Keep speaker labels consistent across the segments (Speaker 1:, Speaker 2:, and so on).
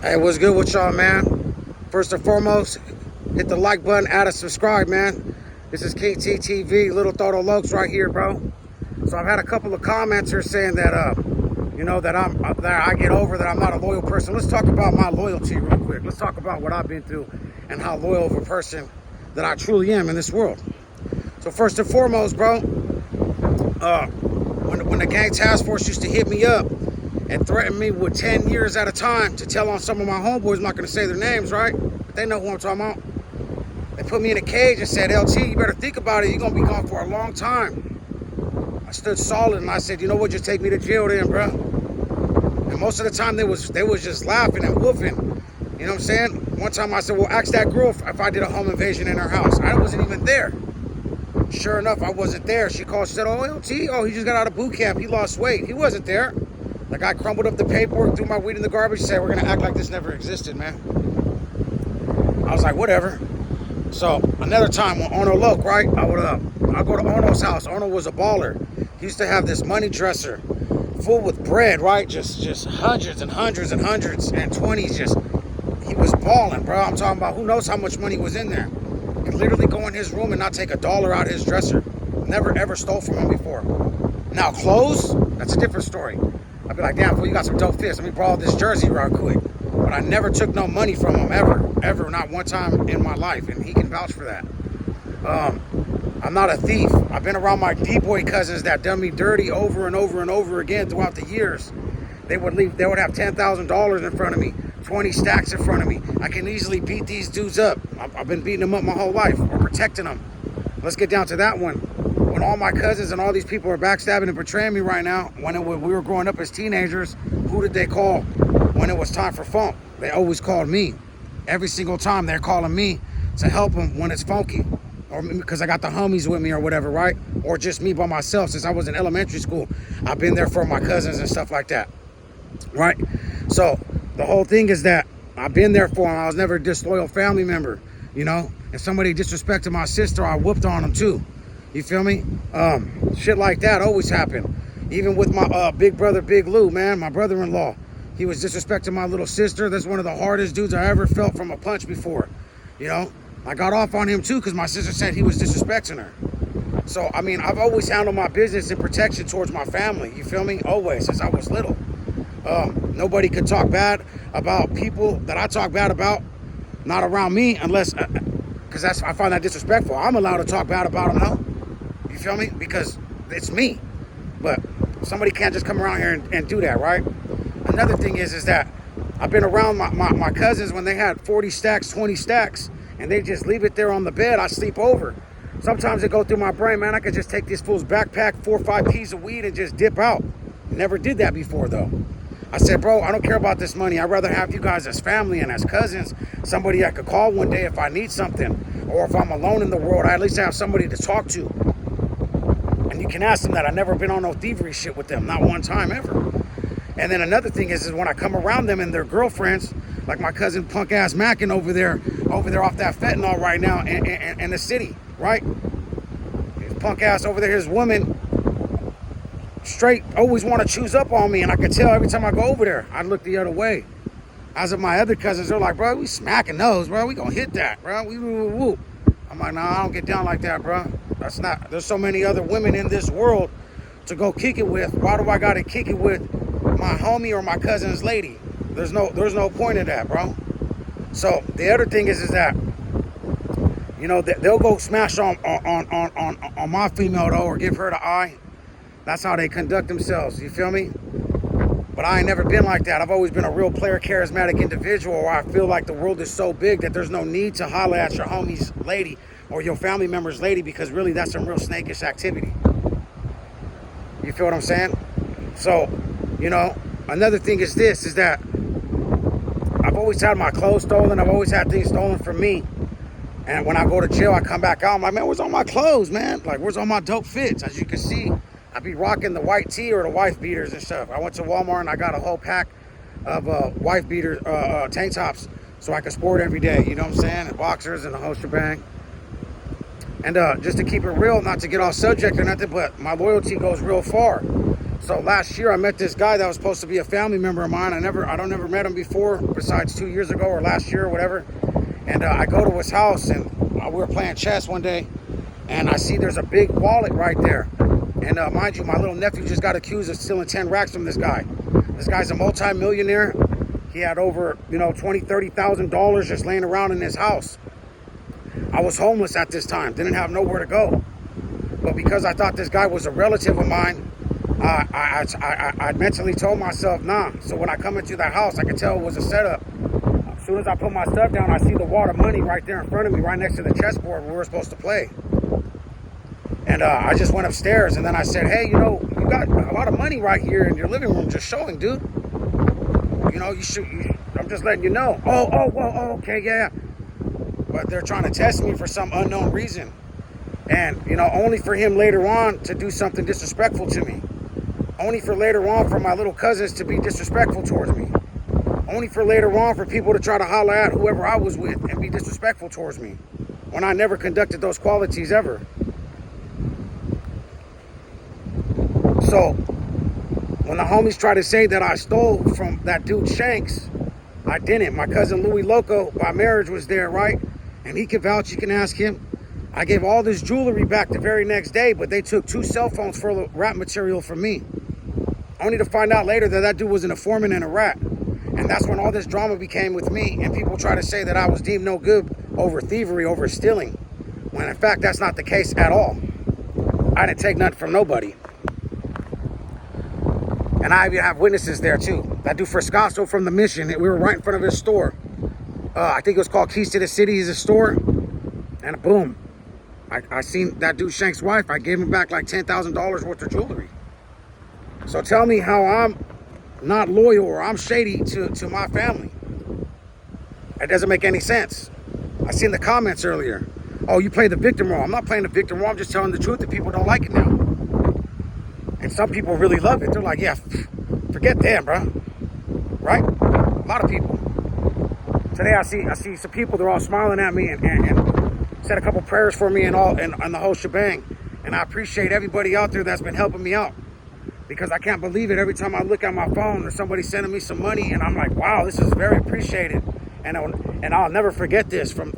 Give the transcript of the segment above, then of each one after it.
Speaker 1: Hey, what's good with y'all, man? First and foremost, hit the like button, add a subscribe, man. This is King TTV, Lil Toro Let right here, bro. So I've had a couple of commenters saying that, that I get over that I'm not a loyal person. Let's talk about my loyalty real quick. Let's talk about what I've been through and how loyal of a person that I truly am in this world. So first and foremost, bro, when the gang task force used to hit me up and threaten me with 10 years at a time to tell on some of my homeboys, I'm not going to say their names, right? But they know who I'm talking about. They put me in a cage and said, LT, you better think about it. You're going to be gone for a long time. I stood solid and I said, you know what, just take me to jail then, bro. And most of the time they was just laughing and woofing. You know what I'm saying? One time I said, well, ask that girl if I did a home invasion in her house. I wasn't even there. Sure enough, I wasn't there. She called, said, oh, LT, he just got out of boot camp. He lost weight. He wasn't there. The guy crumbled up the paperwork, threw my weed in the garbage, said, we're going to act like this never existed, man. I was like, whatever. So another time when Ono Loke, right? I go to Ono's house. Ono was a baller. He used to have this money dresser full with bread, right? Just hundreds and hundreds and hundreds and 20s. He was balling, bro. I'm talking about who knows how much money was in there. Could literally go in his room and not take $1 out of his dresser. Never ever stole from him before. Now clothes, that's a different story. I'd be like, damn, fool, you got some dope fits. Let me borrow this jersey real quick. But I never took no money from him, ever, not one time in my life, and he can vouch for that. I'm not a thief. I've been around my D-boy cousins that done me dirty over and over and over again throughout the years. They would have $10,000 in front of me, 20 stacks in front of me. I can easily beat these dudes up. I've been beating them up my whole life, or protecting them. Let's get down to that one. When all my cousins and all these people are backstabbing and betraying me right now, when we were growing up as teenagers, who did they call when it was time for funk? They always called me. Every single time they're calling me to help them when it's funky, or because I got the homies with me or whatever, right? Or just me by myself. Since I was in elementary school, I've been there for my cousins and stuff like that, right? So the whole thing is that I've been there for them. I was never a disloyal family member, you know? If somebody disrespected my sister, I whooped on them too. You feel me? Shit like that always happened. Even with my big brother, Big Lou, man, my brother-in-law. He was disrespecting my little sister. That's one of the hardest dudes I ever felt from a punch before. You know? I got off on him too because my sister said he was disrespecting her. So, I mean, I've always handled my business and protection towards my family. You feel me? Always, since I was little. Nobody could talk bad about people that I talk bad about, not around me, unless, because I find that disrespectful. I'm allowed to talk bad about them, though. You feel me? Because it's me. But somebody can't just come around here and do that, right? Another thing is that I've been around my cousins when they had 40 stacks, 20 stacks, and they just leave it there on the bed. I sleep over. Sometimes it go through my brain, man, I could just take this fool's backpack, 4 or 5 keys of weed, and just dip out. Never did that before, though. I said, bro, I don't care about this money. I'd rather have you guys as family and as cousins, somebody I could call one day if I need something, or if I'm alone in the world, I at least have somebody to talk to. And you can ask them that. I've never been on no thievery shit with them, not one time ever. And then another thing is when I come around them and their girlfriends, like my cousin punk ass Mackin over there off that fentanyl right now in the city, right? His punk ass over there, his woman straight always want to choose up on me, and I could tell every time I go over there, I look the other way. As of my other cousins, they're like, bro, we smacking those, bro. We gonna hit that, bro. I'm like, nah, I don't get down like that, bro. That's not. There's so many other women in this world to go kick it with. Why do I gotta kick it with my homie or my cousin's lady? There's no point in that, bro. So the other thing is that, you know, they'll go smash on my female though, or give her the eye. That's how they conduct themselves. You feel me? But I ain't never been like that. I've always been a real player, charismatic individual where I feel like the world is so big that there's no need to holler at your homie's lady or your family member's lady, because really that's some real snakish activity. You feel what I'm saying? So, you know, another thing is that I've always had my clothes stolen. I've always had things stolen from me. And when I go to jail, I come back out, I'm like, man, where's all my clothes, man? Like, where's all my dope fits? As you can see, I be rocking the white tee or the wife beaters and stuff. I went to Walmart and I got a whole pack of wife beater tank tops so I can sport every day. You know what I'm saying? And boxers and the whole shebang. And just to keep it real, not to get off subject or nothing, but my loyalty goes real far. So last year I met this guy that was supposed to be a family member of mine. I don't never met him before, besides 2 years ago or last year or whatever. And I go to his house, and we were playing chess one day, and I see there's a big wallet right there. And mind you, my little nephew just got accused of stealing 10 racks from this guy. This guy's a multi-millionaire. He had over, $20,000, $30,000 just laying around in his house. I was homeless at this time, didn't have nowhere to go. But because I thought this guy was a relative of mine, I mentally told myself, nah. So when I come into that house, I could tell it was a setup. As soon as I put my stuff down, I see the wad of money right there in front of me, right next to the chessboard where we were supposed to play. And I just went upstairs, and then I said, hey, you got a lot of money right here in your living room just showing, dude. I'm just letting you know. Oh, okay, yeah. But they're trying to test me for some unknown reason. And, only for him later on to do something disrespectful to me. Only for later on for my little cousins to be disrespectful towards me. Only for later on for people to try to holler at whoever I was with and be disrespectful towards me. When I never conducted those qualities ever. So, when the homies try to say that I stole from that dude Shanks, I didn't. My cousin Louis Loco, by marriage, was there, right? And he can vouch, you can ask him. I gave all this jewelry back the very next day, but they took 2 cell phones full of rap material from me. Only to find out later that that dude was an informant and a rat. And that's when all this drama became with me, and people try to say that I was deemed no good over thievery, over stealing. When in fact, that's not the case at all. I didn't take nothing from nobody. And I even have witnesses there too. That dude Frescasso from the Mission, we were right in front of his store. I think it was called Keys to the City, is a store. And boom, I seen that dude Shank's wife. I gave him back like $10,000 worth of jewelry. So tell me how I'm not loyal or I'm shady to my family. It doesn't make any sense. I seen the comments earlier. Oh, you play the victim role. I'm not playing the victim role. I'm just telling the truth that people don't like it now. And some people really love it. They're like, yeah, forget them, bro. Right? A lot of people. Today I see some people, they're all smiling at me and said a couple prayers for me and the whole shebang. And I appreciate everybody out there that's been helping me out. Because I can't believe it. Every time I look at my phone, there's somebody sending me some money, and I'm like, wow, this is very appreciated. And I'll never forget this from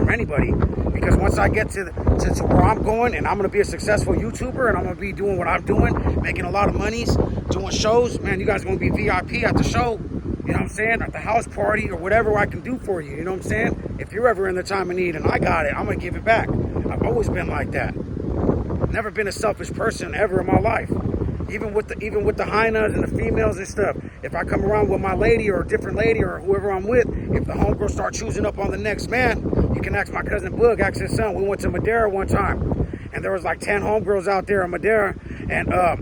Speaker 1: anybody. Because once I get to where I'm going, and I'm going to be a successful YouTuber, and I'm going to be doing what I'm doing, making a lot of monies, doing shows, man, you guys are going to be VIP at the show, you know what I'm saying, at the house party, or whatever I can do for you, you know what I'm saying? If you're ever in the time of need and I got it, I'm going to give it back. I've always been like that. Never been a selfish person ever in my life. Even with the hyenas and the females and stuff, if I come around with my lady or a different lady or whoever I'm with, if the homegirls start choosing up on the next man, you can ask my cousin Boog, ask his son. We went to Madeira one time, and there was like 10 homegirls out there in Madeira, and I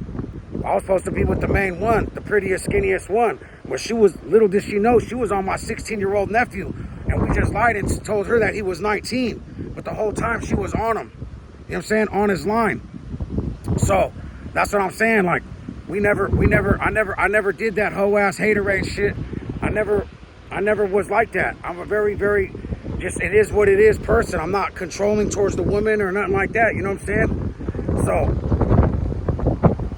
Speaker 1: was supposed to be with the main one, the prettiest, skinniest one. But she was, little did she know, she was on my 16-year-old nephew, and we just lied and told her that he was 19, but the whole time she was on him, you know what I'm saying, on his line. So that's what I'm saying. Like, I never did that hoe ass haterade shit. I never was like that. I'm a very, very, just it is what it is person. I'm not controlling towards the woman or nothing like that. You know what I'm saying? So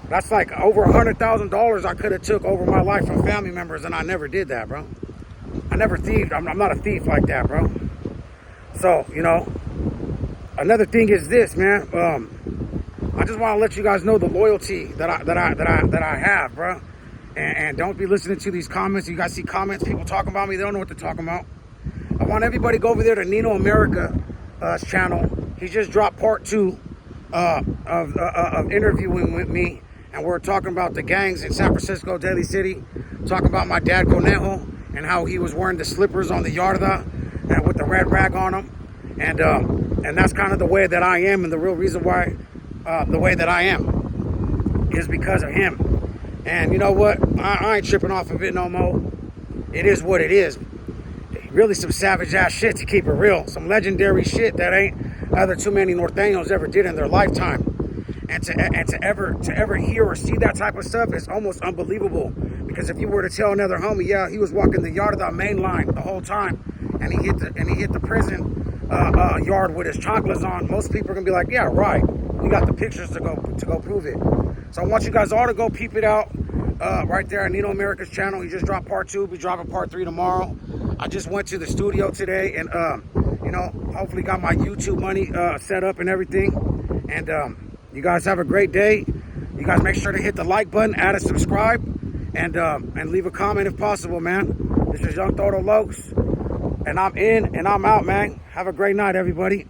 Speaker 1: that's like over $100,000 I could have took over my life from family members, and I never did that, bro. I never thieved. I'm not a thief like that, bro. So, another thing is this, man. I just want to let you guys know the loyalty that I have, bro. And don't be listening to these comments. You guys see comments, people talking about me. They don't know what they're talking about. I want everybody to go over there to Nino America's channel. He just dropped part 2 of interviewing with me. And we're talking about the gangs in San Francisco, Daly City. Talking about my dad, Conejo, and how he was wearing the slippers on the yarda and with the red rag on him. And that's kind of the way that I am, and the real reason why the way that I am is because of him. And you know what? I ain't tripping off of it no more. It is what it is. Really some savage ass shit, to keep it real. Some legendary shit that ain't other too many Norteños ever did in their lifetime. And to ever hear or see that type of stuff is almost unbelievable. Because if you were to tell another homie, yeah, he was walking the yard of the main line the whole time, and he hit the prison yard with his chocolates on, most people are gonna be like, yeah, right. We got the pictures to go prove it. So I want you guys all to go peep it out right there on Nino America's channel. He just dropped part 2. We'll be dropping part 3 tomorrow. I just went to the studio today and, you know, hopefully got my YouTube money set up and everything. And you guys have a great day. You guys make sure to hit the like button, add a subscribe, and leave a comment if possible, man. This is Lil Toro Let, and I'm in and I'm out, man. Have a great night, everybody.